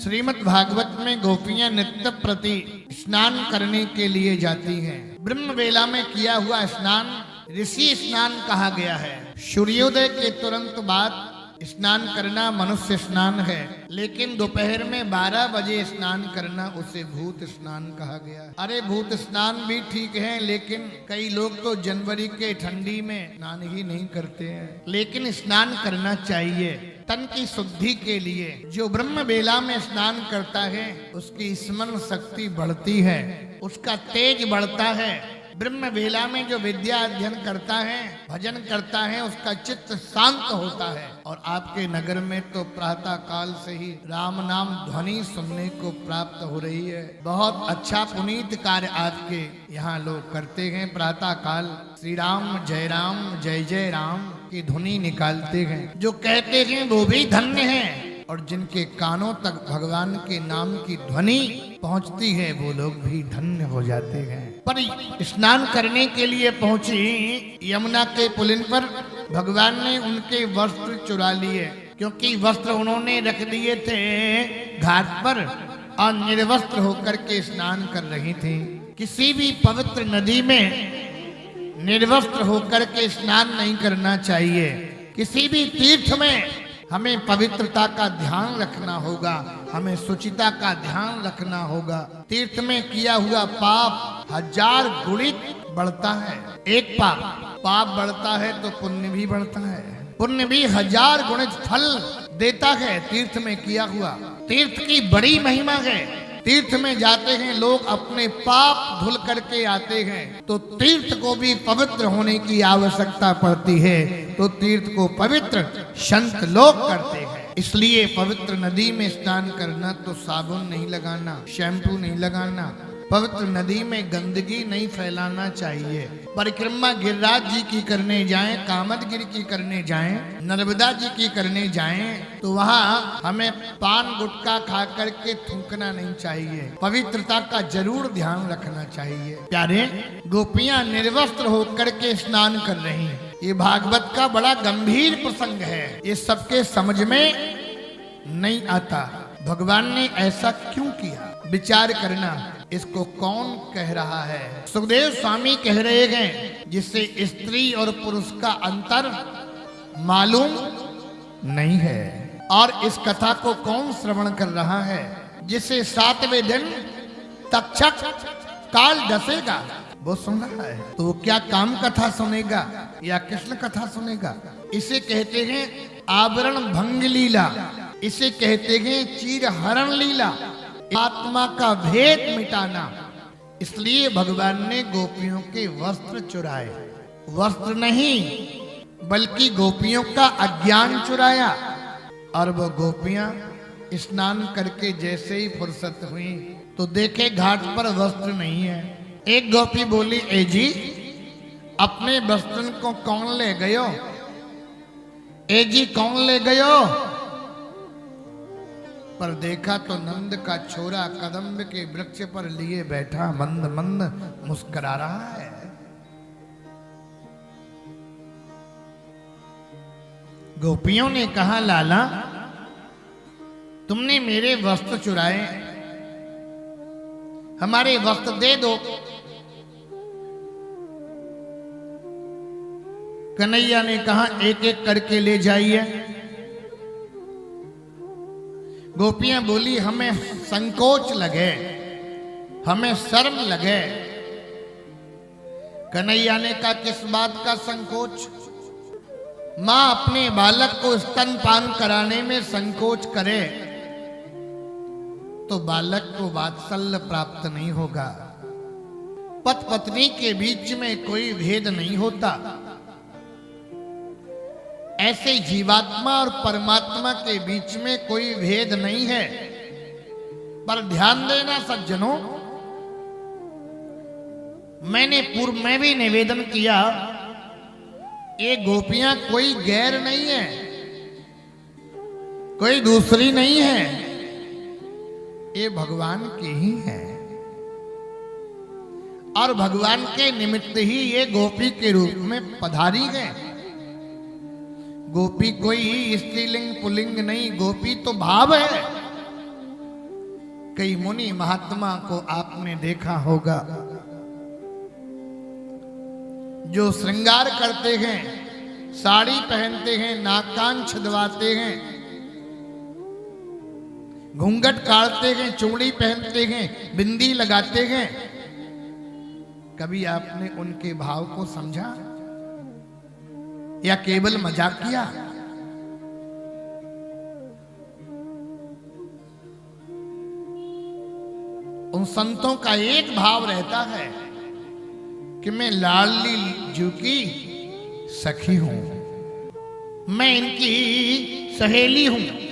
श्रीमद् भागवत में गोपियां नित्य प्रति स्नान करने के लिए जाती हैं। ब्रह्म वेला में किया हुआ स्नान ऋषि स्नान कहा गया है। सूर्योदय के तुरंत बाद स्नान करना मनुष्य स्नान है, लेकिन दोपहर में 12 बजे स्नान करना उसे भूत स्नान कहा गया। अरे भूत स्नान भी ठीक है, लेकिन कई लोग तो जनवरी के ठंडी में स्नान ही नहीं करते हैं, लेकिन स्नान करना चाहिए तन की शुद्धि के लिए। जो ब्रह्म बेला में स्नान करता है उसकी स्मरण शक्ति बढ़ती है, उसका तेज बढ़ता है। ब्रह्म वेला में जो विद्या अध्ययन करता है, भजन करता है, उसका चित्त शांत होता है। और आपके नगर में तो प्रातः काल से ही राम नाम ध्वनि सुनने को प्राप्त हो रही है। बहुत अच्छा पुनीत कार्य आपके यहाँ लोग करते हैं। प्रातः काल श्री राम जय जय राम की ध्वनि निकालते हैं। जो कहते हैं वो भी धन्य हैं, और जिनके कानों तक भगवान के नाम की ध्वनि पहुंचती है वो लोग भी धन्य हो जाते हैं। पर स्नान करने के लिए पहुंची यमुना के पुलिन पर भगवान ने उनके वस्त्र चुरा लिए, क्योंकि वस्त्र उन्होंने रख दिए थे घाट पर और निर्वस्त्र होकर के स्नान कर रही थी। किसी भी पवित्र नदी में निर्वस्त्र होकर के स्नान नहीं करना चाहिए। किसी भी तीर्थ में हमें पवित्रता का ध्यान रखना होगा, हमें शुचिता का ध्यान रखना होगा। तीर्थ में किया हुआ पाप 1000 गुणित बढ़ता है। एक पाप बढ़ता है तो पुण्य भी बढ़ता है, पुण्य भी 1000 गुणित फल देता है। तीर्थ में किया हुआ, तीर्थ की बड़ी महिमा है। तीर्थ में जाते हैं लोग, अपने पाप धुल करके आते हैं, तो तीर्थ को भी पवित्र होने की आवश्यकता पड़ती है। तो तीर्थ को पवित्र संत लोग करते हैं। इसलिए पवित्र नदी में स्नान करना तो साबुन नहीं लगाना, शैम्पू नहीं लगाना, पवित्र नदी में गंदगी नहीं फैलाना चाहिए। परिक्रमा गिरिराज जी की करने जाएं, कामदगिरि की करने जाएं, नर्मदा जी की करने जाएं, तो वहाँ हमें पान गुटखा खा करके थूकना नहीं चाहिए। पवित्रता का जरूर ध्यान रखना चाहिए। प्यारे, गोपियां निर्वस्त्र होकर के स्नान कर रही हैं। ये भागवत का बड़ा गंभीर प्रसंग है, ये सबके समझ में नहीं आता। भगवान ने ऐसा क्यों किया, विचार करना। इसको कौन कह रहा है? सुखदेव स्वामी कह रहे हैं, जिससे स्त्री और पुरुष का अंतर मालूम नहीं है। और इस कथा को कौन श्रवण कर रहा है? जिसे 7वें दिन तक्षक काल डसेगा वो सुन रहा है। तो वो क्या काम कथा सुनेगा या कृष्ण कथा सुनेगा? इसे कहते हैं आवरण भंग लीला, इसे कहते हैं चीर हरण लीला, आत्मा का भेद मिटाना। इसलिए भगवान ने गोपियों के वस्त्र चुराए। वस्त्र नहीं बल्कि गोपियों का अज्ञान चुराया। और वो गोपियां स्नान करके जैसे ही फुर्सत हुई तो देखे घाट पर वस्त्र नहीं है। एक गोपी बोली, ए जी अपने वस्त्र को कौन ले गयो? ए जी कौन ले गयो? पर देखा तो नंद का छोरा कदम्ब के वृक्ष पर लिए बैठा मंद मंद मुस्कुरा रहा है। गोपियों ने कहा, लाला तुमने मेरे वस्त्र चुराए, हमारे वस्त्र दे दो। कन्हैया ने कहा, एक एक करके ले जाइए। गोपियां बोली, हमें संकोच लगे, हमें शर्म लगे। कन्हैया ने कहा, किस बात का संकोच? मां अपने बालक को स्तनपान कराने में संकोच करे तो बालक को वात्सल्य प्राप्त नहीं होगा। पति पत्नी के बीच में कोई भेद नहीं होता। ऐसे जीवात्मा और परमात्मा के बीच में कोई भेद नहीं है। पर ध्यान देना सज्जनों, मैंने पूर्व में भी निवेदन किया, ये गोपियां कोई गैर नहीं है, कोई दूसरी नहीं है, ये भगवान की ही है। और भगवान के निमित्त ही ये गोपी के रूप में पधारी है। गोपी कोई स्त्रीलिंग पुल्लिंग नहीं, गोपी तो भाव है। कई मुनि महात्मा को आपने देखा होगा जो श्रृंगार करते हैं, साड़ी पहनते हैं, नाक कान छिदवाते हैं, घूंघट काटते हैं, चूड़ी पहनते हैं, बिंदी लगाते हैं। कभी आपने उनके भाव को समझा या केवल मजाक किया? उन संतों का एक भाव रहता है कि मैं लाडली जी की सखी हूं, मैं इनकी सहेली हूं।